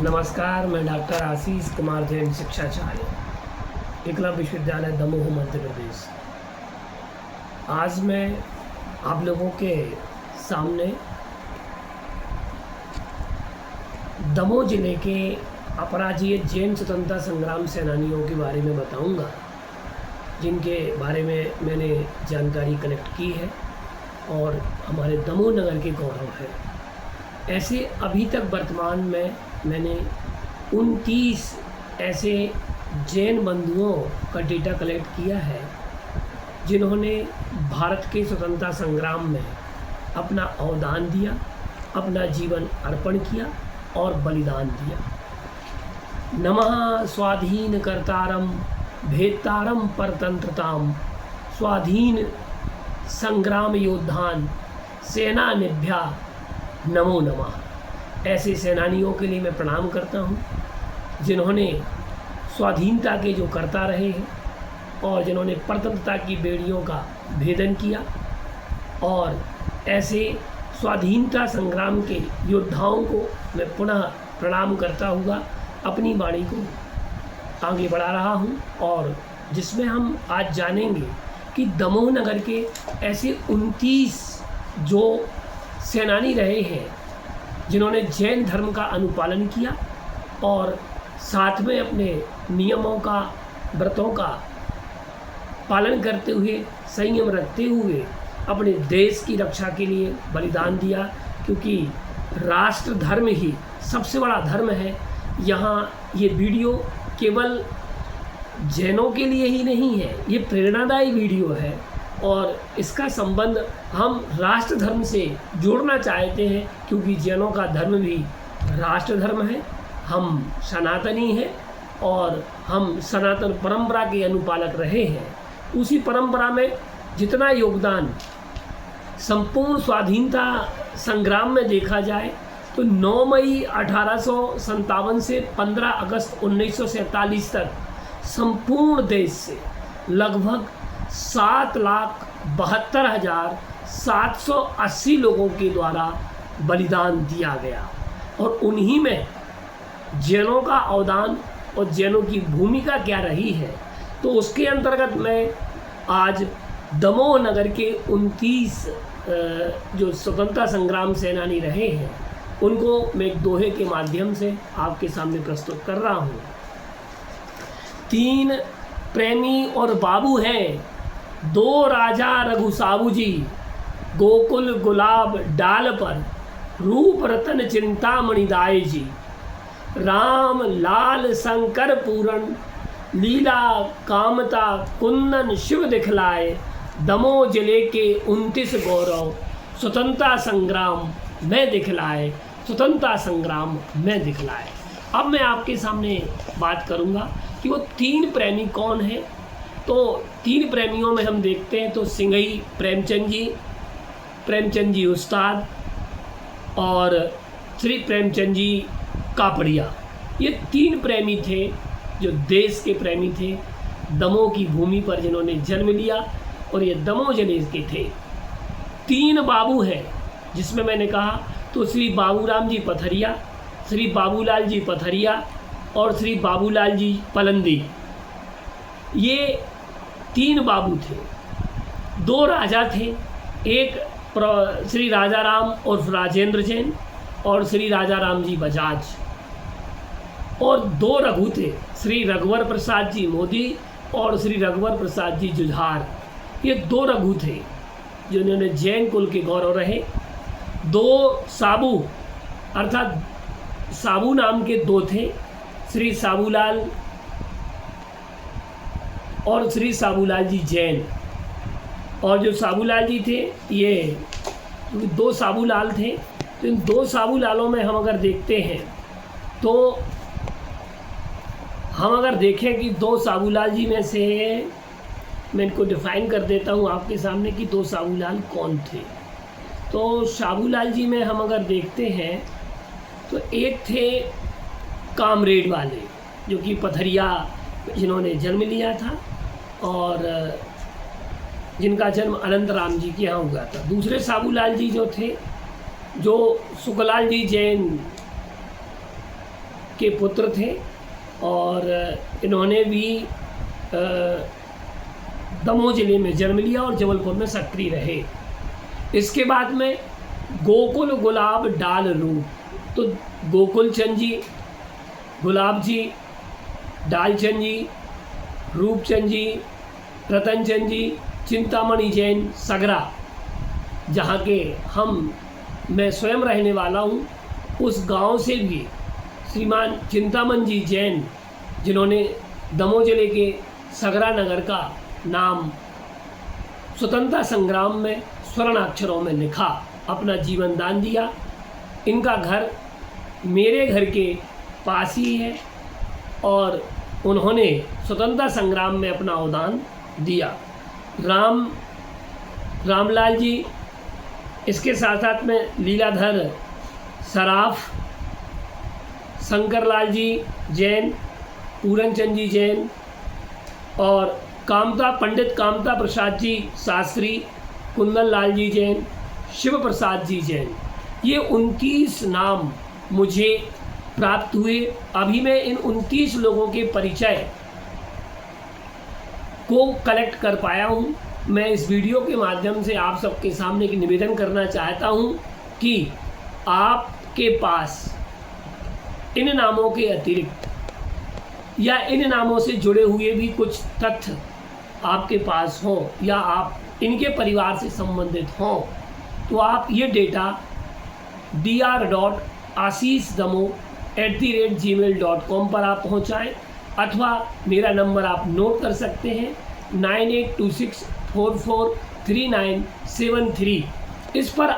नमस्कार, मैं डॉक्टर आशीष कुमार जैन, शिक्षाचार्य, एकलव्य विश्वविद्यालय दमोह, मध्य प्रदेश। आज मैं आप लोगों के सामने दमोह जिले के अपराजित जैन स्वतंत्रता संग्राम सेनानियों के बारे में बताऊंगा, जिनके बारे में मैंने जानकारी कलेक्ट की है और हमारे दमोह नगर के गौरव है। ऐसे अभी तक वर्तमान में मैंने 29 ऐसे जैन बंधुओं का डेटा कलेक्ट किया है जिन्होंने भारत के स्वतंत्रता संग्राम में अपना अवदान दिया, अपना जीवन अर्पण किया और बलिदान दिया। नमः स्वाधीन कर्तारम भेत्तारम परतंत्रताम स्वाधीन संग्राम योद्धान सेना निभ्या नमो नमः। ऐसे सेनानियों के लिए मैं प्रणाम करता हूँ जिन्होंने स्वाधीनता के जो करता रहे हैं और जिन्होंने परतंत्रता की बेड़ियों का भेदन किया, और ऐसे स्वाधीनता संग्राम के योद्धाओं को मैं पुनः प्रणाम करता हुआ अपनी वाणी को आगे बढ़ा रहा हूँ, और जिसमें हम आज जानेंगे कि दमोह नगर के ऐसे 29 जो सेनानी रहे हैं जिन्होंने जैन धर्म का अनुपालन किया और साथ में अपने नियमों का, व्रतों का पालन करते हुए, संयम रखते हुए अपने देश की रक्षा के लिए बलिदान दिया, क्योंकि राष्ट्र धर्म ही सबसे बड़ा धर्म है। यहाँ ये वीडियो केवल जैनों के लिए ही नहीं है, ये प्रेरणादायी वीडियो है और इसका संबंध हम राष्ट्र धर्म से जोड़ना चाहते हैं, क्योंकि जैनों का धर्म भी राष्ट्र धर्म है। हम सनातनी हैं और हम सनातन परंपरा के अनुपालक रहे हैं। उसी परंपरा में जितना योगदान संपूर्ण स्वाधीनता संग्राम में देखा जाए तो 9 मई 1857 से 15 अगस्त 1947 तक संपूर्ण देश से लगभग 7,72,780 लोगों के द्वारा बलिदान दिया गया, और उन्हीं में जैनों का अवदान और जैनों की भूमिका क्या रही है, तो उसके अंतर्गत मैं आज दमोह नगर के 29 जो स्वतंत्रता संग्राम सेनानी रहे हैं उनको मैं एक दोहे के माध्यम से आपके सामने प्रस्तुत कर रहा हूँ। 3 प्रेमी और बाबू हैं, 2 राजा रघु साबू जी, गोकुल गुलाब डाल पर रूप रतन चिंतामणि दाय जी, राम लाल शंकर पूरन लीला कामता कुंदन शिव दिखलाए, दमोह जिले के 29 गौरव स्वतंत्रता संग्राम में दिखलाए, स्वतंत्रता संग्राम में दिखलाए। अब मैं आपके सामने बात करूंगा कि वो 3 प्रेमी कौन हैं। तो 3 प्रेमियों में हम देखते हैं तो सिंघई प्रेमचंद जी उस्ताद और श्री प्रेमचंद जी कापड़िया, ये 3 प्रेमी थे जो देश के प्रेमी थे, दमोह की भूमि पर जिन्होंने जन्म लिया, और ये दमोह जिले के थे। 3 बाबू हैं जिसमें मैंने कहा तो श्री बाबूराम जी पथरिया, श्री बाबूलाल जी पथरिया और श्री बाबूलाल जी पलंदी, ये 3 बाबू थे। 2 राजा थे, एक श्री राजा राम और राजेंद्र जैन और श्री राजा राम जी बजाज, और 2 रघु थे, श्री रघुवर प्रसाद जी मोदी और श्री रघुवर प्रसाद जी जुझार। ये 2 रघु थे जिन्होंने जैन कुल के गौरव रहे। 2 साबू अर्थात साबू नाम के 2 थे, श्री साबूलाल और श्री साबूलाल जी जैन। और जो साबूलाल जी थे, ये 2 साबूलाल थे। तो इन 2 साबूलालों में हम अगर देखते हैं तो हम अगर देखें कि 2 साबूलाल जी में से मैं इनको डिफाइन कर देता हूँ आपके सामने कि 2 साबूलाल कौन थे। तो साबूलाल जी में हम अगर देखते हैं तो एक थे कामरेड वाले, जो कि पथरिया जिन्होंने जन्म लिया था और जिनका जन्म अनंत राम जी के यहाँ हुआ था। दूसरे साबूलाल जी जो थे, जो सुखलाल जी जैन के पुत्र थे और इन्होंने भी दमोह जिले में जन्म लिया और जबलपुर में सक्रिय रहे। इसके बाद में गोकुल गुलाब डाल रूप, तो गोकुल चंद जी, गुलाब जी, डालचंद जी, रूपचंद जी, रतनचंद जी, चिंतामणि जैन सगरा, जहाँ के मैं स्वयं रहने वाला हूँ, उस गांव से भी श्रीमान चिंतामणि जी जैन, जिन्होंने दमोह जिले के सगरा नगर का नाम स्वतंत्रता संग्राम में स्वर्ण अक्षरों में लिखा, अपना जीवन दान दिया। इनका घर मेरे घर के पास ही है और उन्होंने स्वतंत्रता संग्राम में अपना अवदान दिया। रामलाल जी, इसके साथ साथ में लीलाधर सराफ, शंकरलाल जी जैन, पूरनचंद जी जैन और पंडित कामता प्रसाद जी शास्त्री, कुंदन लाल जी जैन, शिव प्रसाद जी जैन, ये 29 नाम मुझे प्राप्त हुए। अभी मैं इन 29 लोगों के परिचय को कलेक्ट कर पाया हूँ। मैं इस वीडियो के माध्यम से आप सबके सामने एक निवेदन करना चाहता हूँ कि आपके पास इन नामों के अतिरिक्त या इन नामों से जुड़े हुए भी कुछ तथ्य आपके पास हों या आप इनके परिवार से संबंधित हों, तो आप ये डेटा dr.ashishdamoh@gmail.com पर आप पहुँचाएँ अथवा मेरा नंबर आप नोट कर सकते हैं 9826443973। इस पर